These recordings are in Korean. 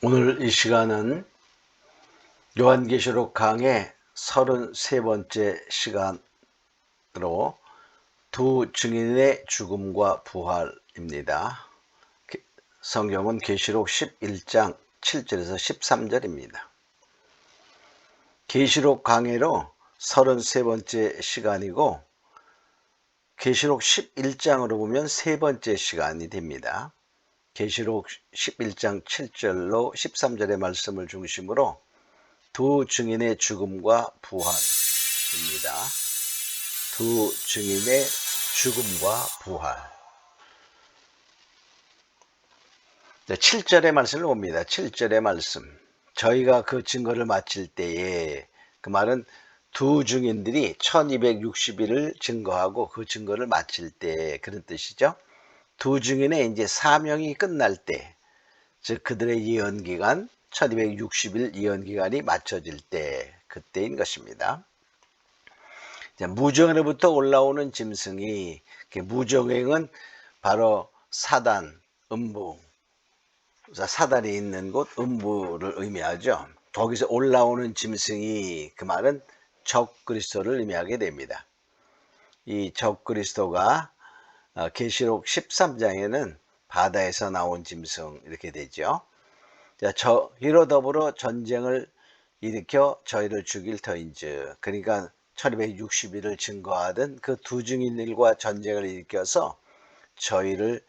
오늘 이 시간은 요한계시록 강의 33번째 시간으로 두 증인의 죽음과 부활입니다. 성경은 계시록 11장 7절에서 13절입니다. 계시록 강의로 33번째 시간이고 계시록 11장으로 보면 세 번째 시간이 됩니다. 계시록 11장 7절로 13절의 말씀을 중심으로 두 증인의 죽음과 부활입니다. 두 증인의 죽음과 부활. 7절의 말씀을 봅니다. 7절의 말씀. 저희가 그 증거를 마칠 때에, 그 말은 두 증인들이 1260일을 증거하고 그 증거를 마칠 때, 그런 뜻이죠. 두 증인의 이제 사명이 끝날 때, 즉 그들의 예언기간 1260일 예언기간이 맞춰질 때, 그때인 것입니다. 무정으로부터 올라오는 짐승이, 무정행은 바로 사단, 음부, 사단이 있는 곳 음부를 의미하죠. 거기서 올라오는 짐승이, 그 말은 적그리스도를 의미하게 됩니다. 이 적그리스도가 계시록 13장에는 바다에서 나온 짐승 이렇게 되죠. 저희로 더불어 전쟁을 일으켜 저희를 죽일 터인즉, 그러니까 1260일을 증거하던 그 두 증인들과 전쟁을 일으켜서 저희를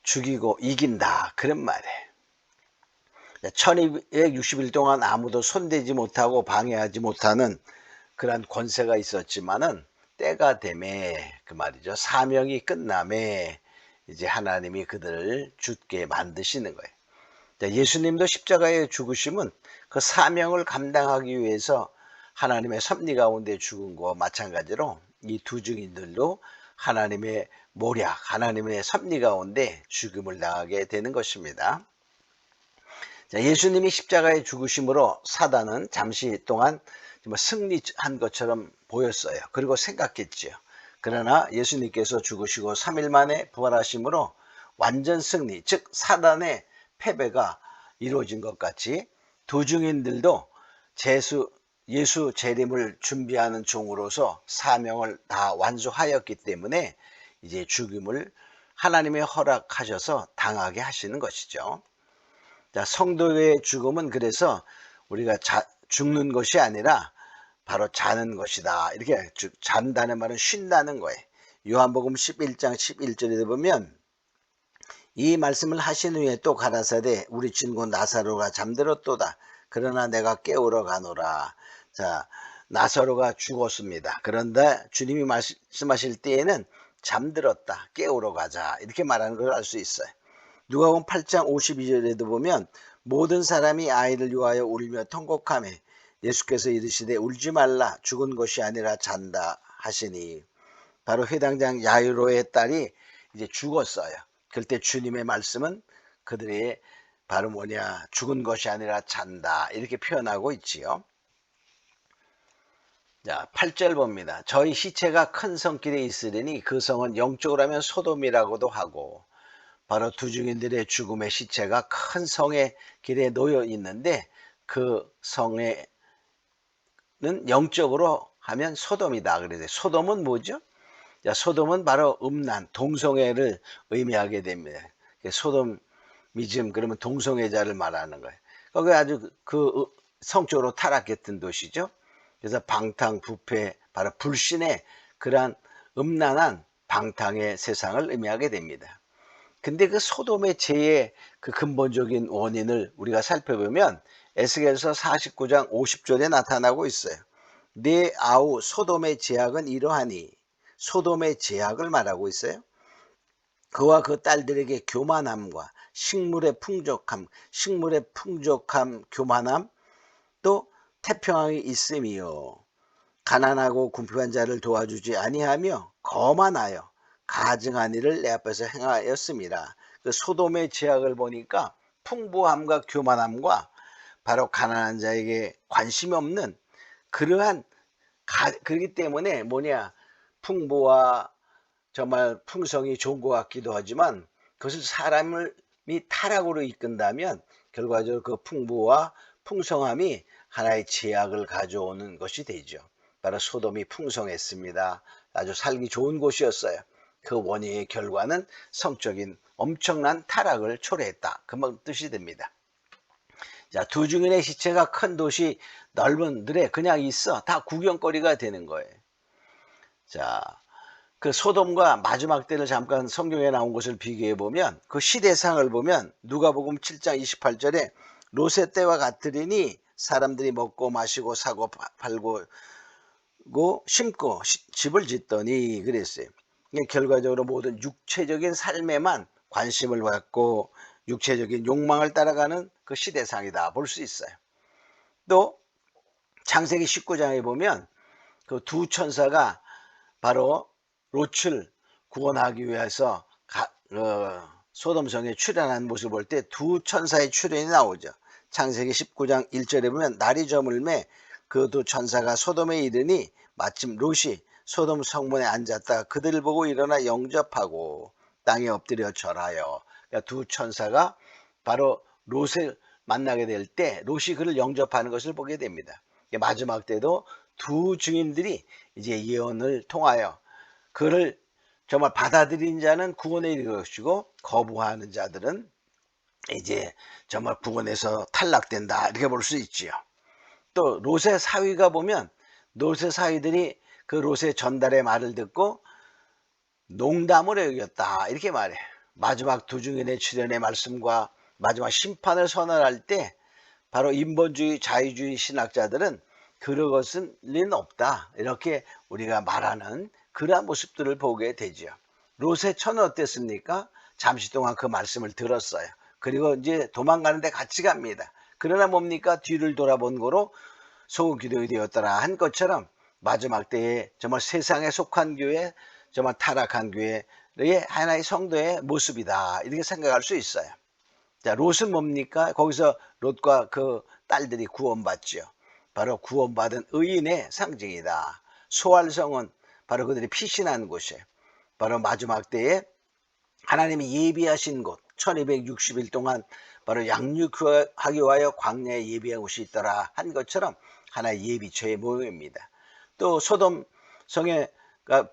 죽이고 이긴다, 그런 말이에요. 1260일 동안 아무도 손대지 못하고 방해하지 못하는 그러한 권세가 있었지만은 때가 되매, 그 말이죠, 사명이 끝남에 이제 하나님이 그들을 죽게 만드시는 거예요. 예수님도 십자가에 죽으심은 그 사명을 감당하기 위해서 하나님의 섭리 가운데 죽은 것과 마찬가지로 이 두 증인들도 하나님의 모략, 하나님의 섭리 가운데 죽음을 당하게 되는 것입니다. 예수님이 십자가에 죽으심으로 사단은 잠시 동안 승리한 것처럼 보였어요. 그리고 생각했죠. 그러나 예수님께서 죽으시고 3일 만에 부활하심으로 완전 승리, 즉 사단의 패배가 이루어진 것 같이 두 증인들도 예수 재림을 준비하는 종으로서 사명을 다 완수하였기 때문에 이제 죽음을 하나님의 허락하셔서 당하게 하시는 것이죠. 성도의 죽음은 그래서 우리가 죽는 것이 아니라 바로 자는 것이다. 이렇게 잔다는 말은 쉰다는 거예요. 요한복음 11장 11절에 보면 이 말씀을 하신 후에 또 가라사대 우리 친구 나사로가 잠들었도다. 그러나 내가 깨우러 가노라. 자, 나사로가 죽었습니다. 그런데 주님이 말씀하실 때에는 잠들었다, 깨우러 가자, 이렇게 말하는 걸 알 수 있어요. 누가복음 8장 52절에도 보면 모든 사람이 아이를 위하여 울며 통곡하며 예수께서 이르시되 울지 말라, 죽은 것이 아니라 잔다 하시니, 바로 회당장 야이로의 딸이 이제 죽었어요. 그때 주님의 말씀은 그들이 바로 뭐냐, 죽은 것이 아니라 잔다, 이렇게 표현하고 있지요. 자, 8절 봅니다. 저희 시체가 큰 성길에 있으리니 그 성은 영적으로 하면 소돔이라고도 하고, 바로 두 증인들의 죽음의 시체가 큰 성의 길에 놓여 있는데 그 성에는 영적으로 하면 소돔이다. 그래서 소돔은 뭐죠? 소돔은 바로 음란, 동성애를 의미하게 됩니다. 소돔이즘, 그러면 동성애자를 말하는 거예요. 거기 아주 그 성적으로 타락했던 도시죠. 그래서 방탕, 부패, 바로 불신의 그러한 음란한 방탕의 세상을 의미하게 됩니다. 근데 그 소돔의 죄의 그 근본적인 원인을 우리가 살펴보면 에스겔서 49장 50절에 나타나고 있어요. 네 아우 소돔의 죄악은 이러하니, 소돔의 죄악을 말하고 있어요. 그와 그 딸들에게 교만함과 식물의 풍족함, 교만함, 또 태평함이 있음이요, 가난하고 궁핍한 자를 도와주지 아니하며 거만하여 가증한 일을 내 앞에서 행하였습니다. 그 소돔의 죄악을 보니까 풍부함과 교만함과 바로 가난한 자에게 관심이 없는 그러한, 그렇기 때문에 뭐냐, 풍부와 정말 풍성이 좋은 것 같기도 하지만 그것을 사람이 타락으로 이끈다면 결과적으로 그 풍부와 풍성함이 하나의 제약을 가져오는 것이 되죠. 바로 소돔이 풍성했습니다. 아주 살기 좋은 곳이었어요. 그 원인의 결과는 성적인 엄청난 타락을 초래했다. 그 뜻이 됩니다. 자, 두 증인의 시체가 큰 도시 넓은 들에 그냥 있어. 다 구경거리가 되는 거예요. 자, 그 소돔과 마지막 때를 잠깐 성경에 나온 것을 비교해 보면 그 시대상을 보면 누가복음 7장 28절에 롯의 때와 같으리니 사람들이 먹고 마시고 사고 팔고 심고 집을 짓더니 그랬어요. 결과적으로 모든 육체적인 삶에만 관심을 갖고 육체적인 욕망을 따라가는 그 시대상이다 볼 수 있어요. 또 창세기 19장에 보면 그 두 천사가 바로 롯을 구원하기 위해서 소돔성에 출현한 모습을 볼 때 두 천사의 출현이 나오죠. 창세기 19장 1절에 보면 날이 저물매 그 두 천사가 소돔에 이르니 마침 롯이 소돔 성문에 앉았다가 그들을 보고 일어나 영접하고 땅에 엎드려 절하여. 그러니까 두 천사가 바로 롯을 만나게 될 때 롯이 그를 영접하는 것을 보게 됩니다. 마지막 때도 두 증인들이 이제 예언을 통하여 그를 정말 받아들인 자는 구원에 이를 것이고 거부하는 자들은 이제 정말 구원에서 탈락된다 이렇게 볼 수 있지요. 또 롯의 사위가 보면 롯의 사위들이 그 롯의 전달의 말을 듣고 농담으로 여겼다 이렇게 말해. 마지막 두 증인의 출현의 말씀과 마지막 심판을 선언할 때 바로 인본주의 자유주의 신학자들은 그런 것은 린 없다 이렇게 우리가 말하는 그러한 모습들을 보게 되죠. 롯의 처는 어땠습니까? 잠시 동안 그 말씀을 들었어요. 그리고 이제 도망가는데 같이 갑니다. 그러나 뭡니까? 뒤를 돌아본 거로 소금 기둥이 되었더라 한 것처럼 마지막 때에 정말 세상에 속한 교회, 정말 타락한 교회의 하나의 성도의 모습이다 이렇게 생각할 수 있어요. 자, 롯은 뭡니까? 거기서 롯과 그 딸들이 구원받죠. 바로 구원받은 의인의 상징이다. 소알성은 바로 그들이 피신한 곳이에요. 바로 마지막 때에 하나님이 예비하신 곳 1260일 동안 바로 양육하기 위하여 광야에 예비한 곳이 있더라 한 것처럼 하나의 예비처의 모형입니다. 또 소돔 성에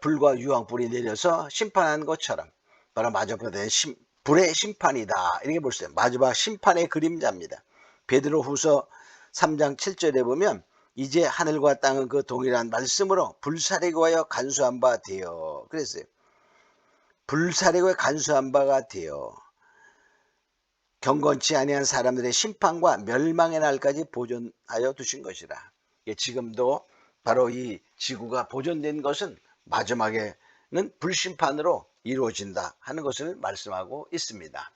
불과 유황불이 내려서 심판한 것처럼 바로 마지막 때에 불의 심판이다 이렇게 볼 수 있어요. 마지막 심판의 그림자입니다. 베드로후서 3장 7절에 보면 이제 하늘과 땅은 그 동일한 말씀으로 불사르고 하여 간수한 바 되어 그랬어요. 불사르고 간수한 바가 되어 경건치 아니한 사람들의 심판과 멸망의 날까지 보존하여 두신 것이라. 지금도 바로 이 지구가 보존된 것은 마지막에는 불심판으로 이루어진다 하는 것을 말씀하고 있습니다.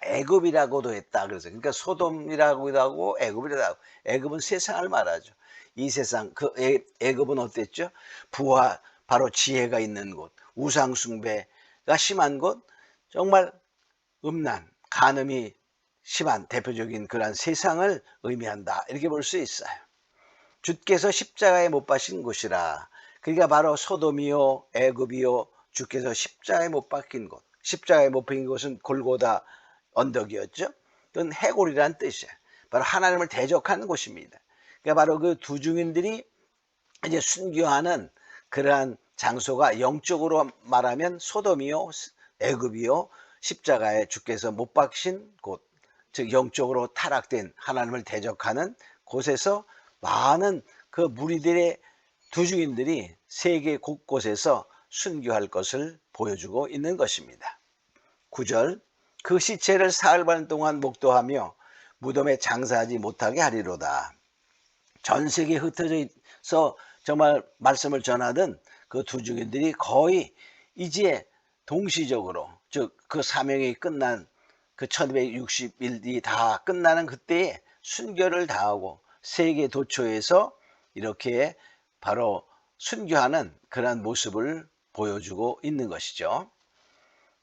애굽이라고도 했다. 그래서 그러니까 소돔이라고도 하고 애굽이라고 하고 애굽은 세상을 말하죠. 이 세상 그 애굽은 어땠죠? 부와 바로 지혜가 있는 곳, 우상 숭배가 심한 곳, 정말 음란, 간음이 심한 대표적인 그러한 세상을 의미한다. 이렇게 볼 수 있어요. 주께서 십자가에 못 박힌 곳이라. 그러니까 바로 소돔이요, 애굽이요, 주께서 십자가에 못 박힌 곳. 십자가에 못 박힌 곳은 골고다 언덕이었죠. 그건 해골이라는 뜻이에요. 바로 하나님을 대적하는 곳입니다. 그러니까 바로 그 두 증인들이 이제 순교하는 그러한 장소가 영적으로 말하면 소돔이요, 애굽이요, 십자가에 주께서 못 박힌 곳, 즉 영적으로 타락된 하나님을 대적하는 곳에서 많은 그 무리들의 두 증인들이 세계 곳곳에서 순교할 것을 보여주고 있는 것입니다. 9절 그 시체를 사흘 반 동안 목도하며 무덤에 장사하지 못하게 하리로다. 전 세계에 흩어져서 정말 말씀을 전하던 그 두 증인들이 거의 이제 동시적으로 즉 그 사명이 끝난 그 1260일이 다 끝나는 그때에 순교를 당하고 세계 도처에서 이렇게 바로 순교하는 그런 모습을 보여주고 있는 것이죠.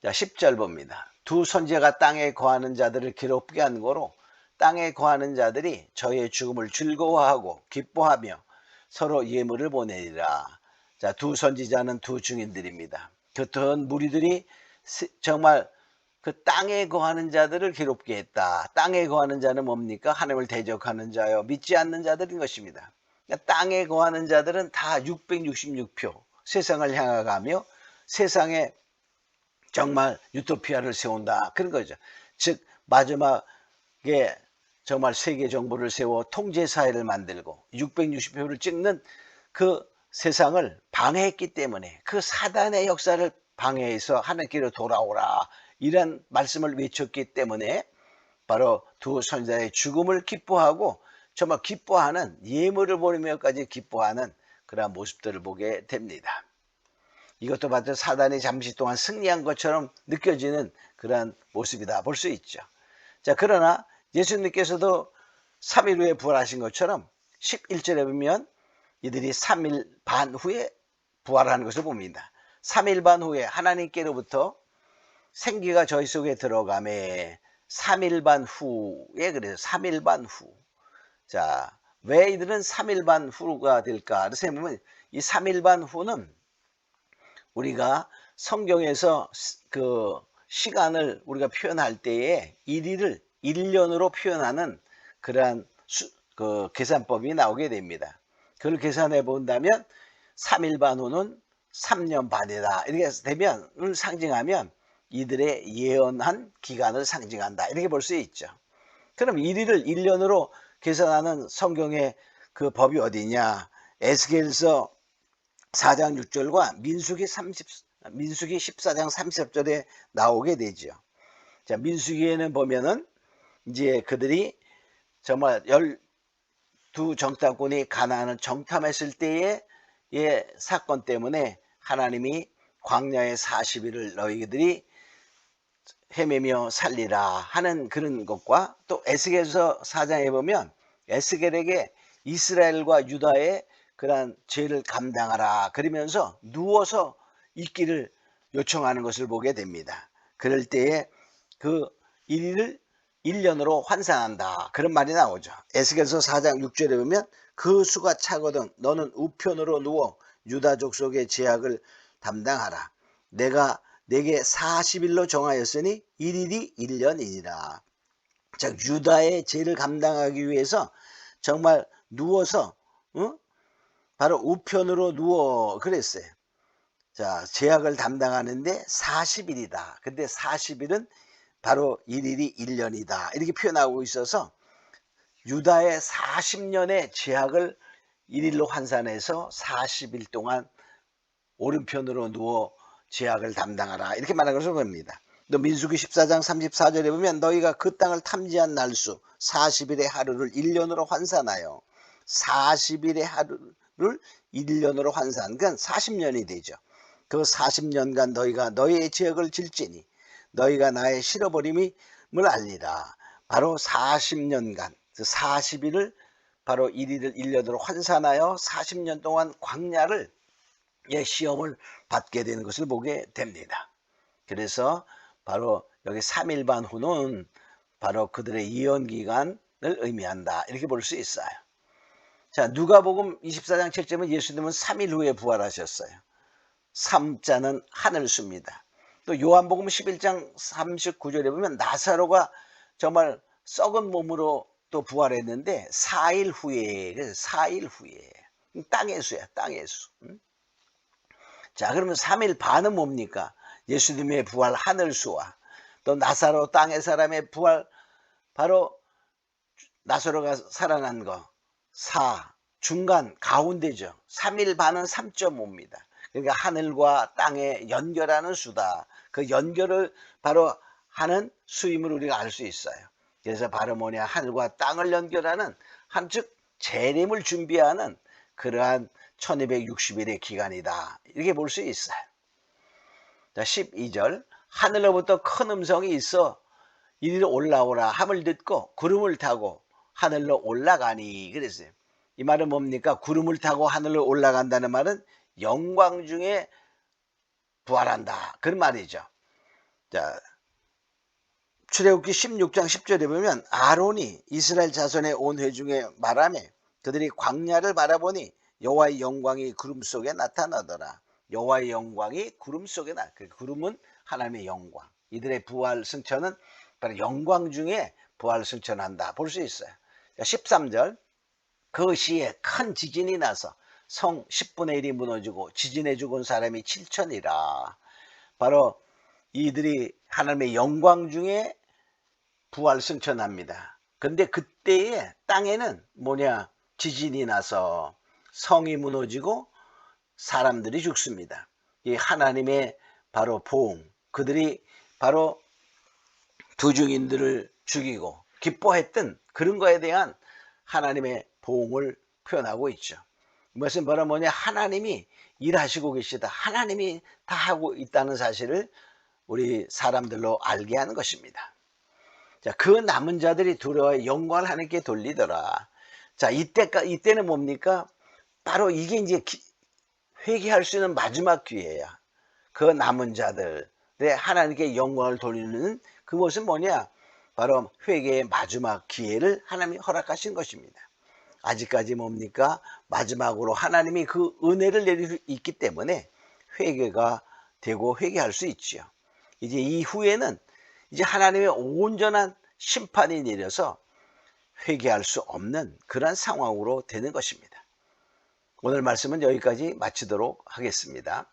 자, 10절 봅니다. 두 선지자가 땅에 거하는 자들을 괴롭게 한 거로 땅에 거하는 자들이 저의 죽음을 즐거워하고 기뻐하며 서로 예물을 보내리라. 자, 두 선지자는 두 증인들입니다. 겉은 무리들이 정말 그 땅에 거하는 자들을 괴롭게 했다. 땅에 거하는 자는 뭡니까? 하나님을 대적하는 자요, 믿지 않는 자들인 것입니다. 그러니까 땅에 거하는 자들은 다 666표 세상을 향하가며 세상에 정말 유토피아를 세운다, 그런 거죠. 즉 마지막에 정말 세계 정부를 세워 통제 사회를 만들고 660표를 찍는 그 세상을 방해했기 때문에, 그 사단의 역사를 방해해서 하나님께로 돌아오라, 이런 말씀을 외쳤기 때문에 바로 두 선지자의 죽음을 기뻐하고 정말 기뻐하는, 예물을 보내며까지 기뻐하는 그러한 모습들을 보게 됩니다. 이것도 마치 사단이 잠시 동안 승리한 것처럼 느껴지는 그러한 모습이다 볼 수 있죠. 자, 그러나 예수님께서도 3일 후에 부활하신 것처럼 11절에 보면 이들이 3일 반 후에 부활하는 것을 봅니다. 3일 반 후에 하나님께로부터 생기가 저희 속에 들어가매 3일 반 후에, 그래서 3일 반 후. 자, 왜 이들은 3일 반 후가 될까? 그래서 보면 이 3일 반 후는 우리가 성경에서 그 시간을 우리가 표현할 때에 일일을 1년으로 표현하는 그러한 그 계산법이 나오게 됩니다. 그걸 계산해 본다면 3일 반 후는 3년 반이다, 이렇게 되면 상징하면 이들의 예언한 기간을 상징한다, 이렇게 볼 수 있죠. 그럼 일일을 1년으로 계산하는 성경의 그 법이 어디냐? 에스겔서 4장 6절과 민수기 14장 30절에 나오게 되죠. 자, 민수기에는 보면은 이제 그들이 정말 12 정탐꾼이 가나안을 정탐했을 때의 사건 때문에 하나님이 광야의 40일을 너희들이 헤매며 살리라 하는 그런 것과, 또 에스겔서 4장에 보면 에스겔에게 이스라엘과 유다의 그러한 죄를 감당하라 그러면서 누워서 있기를 요청하는 것을 보게 됩니다. 그럴 때에 그 일을 1년으로 환산한다, 그런 말이 나오죠. 에스겔서 4장 6절에 보면 그 수가 차거든 너는 우편으로 누워 유다 족속의 죄악을 담당하라. 내가 내게 40일로 정하였으니 일일이 1년이니라. 즉 유다의 죄를 감당하기 위해서 정말 누워서 바로 우편으로 누워 그랬어요. 자, 죄악을 담당하는데 40일이다. 근데 40일은 바로 일일이 1년이다, 이렇게 표현하고 있어서 유다의 40년의 죄악을 일일로 환산해서 40일 동안 오른편으로 누워 죄악을 담당하라, 이렇게 말하는 것을 봅니다. 또 민수기 14장 34절에 보면 너희가 그 땅을 탐지한 날수 40일의 하루를 1년으로 환산하여 40일의 하루를 1년으로 환산, 그러니까 40년이 되죠. 그 40년간 너희가 너희의 죄악을 질지니 너희가 나의 실어버림을 알리라. 바로 40년간 40일을 바로 1일을 1년으로 환산하여 40년 동안 광야를 시험을 받게 되는 것을 보게 됩니다. 그래서 바로 여기 3일 반 후는 바로 그들의 예언 기간을 의미한다, 이렇게 볼 수 있어요. 자, 누가복음 24장 7절은 예수님은 3일 후에 부활하셨어요. 3자는 하늘수입니다. 또 요한복음 11장 39절에 보면 나사로가 정말 썩은 몸으로 또 부활했는데 4일 후에, 그래서 4일 후에 땅의 수야, 땅의 수. 자, 그러면 3일 반은 뭡니까? 예수님의 부활 하늘수와 또 나사로 땅의 사람의 부활, 바로 나사로가 살아난 거 4, 중간 가운데죠. 3일 반은 3.5입니다. 그러니까 하늘과 땅에 연결하는 수다. 그 연결을 바로 하는 수임을 우리가 알 수 있어요. 그래서 바로 뭐냐, 하늘과 땅을 연결하는, 즉 재림을 준비하는 그러한 1260일의 기간이다, 이렇게 볼 수 있어요. 자, 12절 하늘로부터 큰 음성이 있어 이리로 올라오라 함을 듣고 구름을 타고 하늘로 올라가니 그랬어요. 이 말은 뭡니까? 구름을 타고 하늘로 올라간다는 말은 영광 중에 부활한다, 그런 말이죠. 자, 출애굽기 16장 10절에 보면 아론이 이스라엘 자손의 온 회중에 말하며 그들이 광야를 바라보니 여호와의 영광이 구름 속에 나타나더라. 여호와의 영광이 구름 속에 그 구름은 하나님의 영광. 이들의 부활 승천은 바로 영광 중에 부활 승천한다 볼 수 있어요. 13절 그 시에 큰 지진이 나서 성 10분의 1이 무너지고 지진에 죽은 사람이 7천이라. 바로 이들이 하나님의 영광 중에 부활 승천합니다. 근데 그때에 땅에는 뭐냐? 지진이 나서 성이 무너지고 사람들이 죽습니다. 이 하나님의 바로 보응, 그들이 바로 두 증인들을 죽이고 기뻐했던 그런 거에 대한 하나님의 보응을 표현하고 있죠. 이것은 바로 뭐냐? 하나님이 일하시고 계시다. 하나님이 다 하고 있다는 사실을 우리 사람들로 알게 하는 것입니다. 자, 그 남은 자들이 두려워 영광을 하나님께 돌리더라. 자, 이때는 뭡니까? 바로 이게 이제 회개할 수 있는 마지막 기회야. 그 남은 자들의 하나님께 영광을 돌리는 그것은 뭐냐? 바로 회개의 마지막 기회를 하나님이 허락하신 것입니다. 아직까지 뭡니까? 마지막으로 하나님이 그 은혜를 내릴 수 있기 때문에 회개가 되고 회개할 수 있지요. 이제 이후에는 이제 하나님의 온전한 심판이 내려서 회개할 수 없는 그런 상황으로 되는 것입니다. 오늘 말씀은 여기까지 마치도록 하겠습니다.